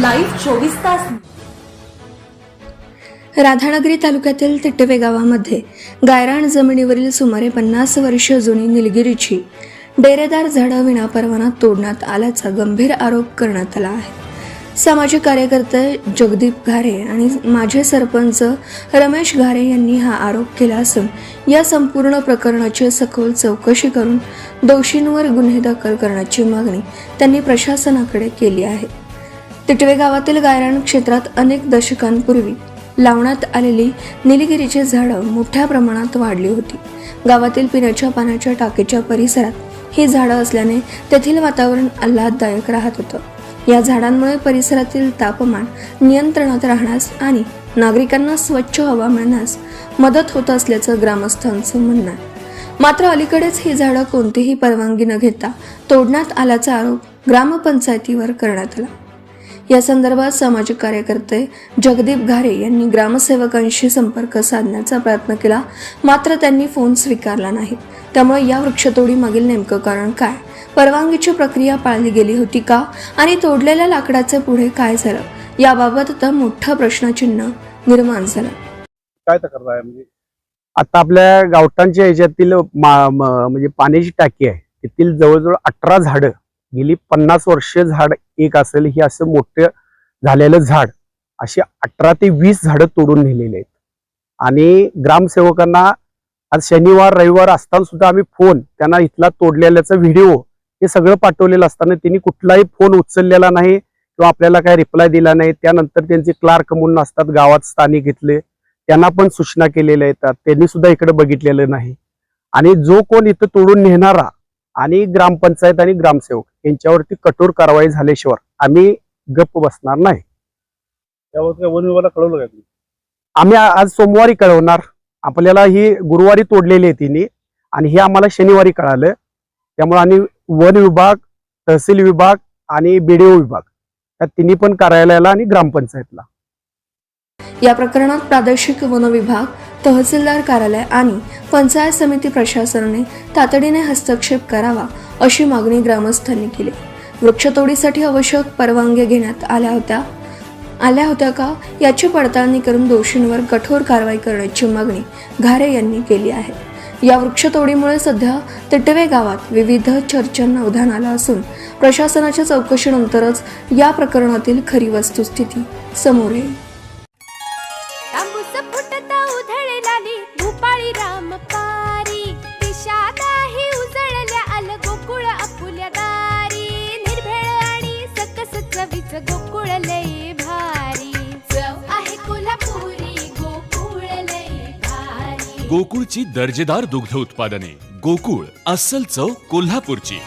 Live 24 तास। राधानगरी तालुक्यातील तिट्टवे गावामध्ये गायरान जमिनीवरील सुमारे 50 वर्ष जुनी निलगिरीची डेरेदार झाडं विनापरवाना तोडण्यात आल्याचा गंभीर आरोप करण्यात आला आहे। सामाजिक कार्यकर्ते जगदीप घारे आणि माजी सरपंच रमेश घारे यांनी हा आरोप केला असून या संपूर्ण प्रकरणाची सखोल चौकशी करून दोषींवर गुन्हे दाखल करण्याची मागणी त्यांनी प्रशासनाकडे केली आहे। तिटवे गावातील गायरान क्षेत्रात अनेक दशकांपूर्वी लावण्यात आलेली निलगिरीची झाडं मोठ्या प्रमाणात वाढली होती। गावातील पिण्याच्या पाण्याच्या टाकीच्या परिसरात ही झाडं असल्याने तेथील वातावरण आल्हाददायक राहत होतं। या झाडांमुळे परिसरातील तापमान नियंत्रणात राहण्यास आणि नागरिकांना स्वच्छ हवा मिळण्यास मदत होत असल्याचं ग्रामस्थांचं म्हणणं आहे। मात्र अलीकडेच ही झाडं कोणतीही परवानगी न घेता तोडण्यात आल्याचा आरोप ग्रामपंचायतीवर करण्यात आला। या संदर्भात सामाजिक कार्यकर्ते जगदीप घारे यांनी ग्रामसेवकांशी संपर्क साधण्याचा प्रयत्न केला, मात्र त्यांनी फोन स्वीकारला नाही। त्यामुळे या वृक्षतोडी मागील नेमकं कारण काय, परवानगीची प्रक्रिया पाळली गेली होती का आणि तोडलेल्या लाकडाचे पुढे काय झालं, याबाबत आता मोठं प्रश्नचिन्ह निर्माण झालं। काय तक्रार आहे म्हणजे आता आपल्या गावठांच्या ह्याच्यातील म्हणजे पाण्याची टाकी आहे, तिथील जवळजवळ 18 झाडं गेली 50 वर्ष झाड एक असेल हे असं मोठं झालेलं झाड अशी 18 ते 20 झाडं तोडून नेलेले आहेत। आणि ग्रामसेवकांना आज शनिवार रविवार असताना सुद्धा आम्ही फोन त्यांना इथला तोडलेल्याचा व्हिडिओ हे सगळं पाठवलेलं असताना त्यांनी कुठलाही फोन उचललेला नाही किंवा आपल्याला काही रिप्लाय दिला नाही। त्यानंतर त्यांचे क्लार्क म्हणून असतात गावात स्थानिक इथले, त्यांना पण सूचना केलेल्या आहेत, त्यांनी सुद्धा इकडे बघितलेलं नाही। आणि जो कोण इथं तोडून नेणारा आणि ग्रामपंचायत आणि ग्रामसेवक यांच्यावरती कठोर कारवाई झाल्याशिवाय आम्ही गप्प बसणार नाही। त्यावर वन विभागाला कळवलं का तुम्ही? आम्ही आज सोमवारी कळवणार। आपल्याला ही गुरुवारी तोडलेली आहे तिने आणि हे आम्हाला शनिवारी कळालं। त्यामुळे आणि वन विभाग, तहसील विभाग आणि बीडीओ विभाग या तिन्ही पण कार्यालयाला आणि ग्रामपंचायतला या प्रकरणात प्रादेशिक वन विभाग, तहसीलदार कार्यालय आणि पंचायत समिती प्रशासनाने तातडीने हस्तक्षेप करावा अशी मागणी ग्रामस्थांनी केली। वृक्षतोडीसाठी आवश्यक परवानग्या घेण्यात आल्या होत्या का याची पडताळणी करून दोषींवर कठोर कारवाई करण्याची मागणी घारे यांनी केली आहे। या वृक्षतोडीमुळे सध्या तिटवे गावात विविध चर्चांना उधाण आलं असून प्रशासनाच्या चौकशीनंतरच या प्रकरणातील खरी वस्तुस्थिती समोर येईल। गोकुळ लई भारी चव आहे कोल्हापुरी, गोकुळ लई भारी। गोकुळची दर्जेदार दुग्ध उत्पादने, गोकुळ अस्सल चव कोल्हापूरची।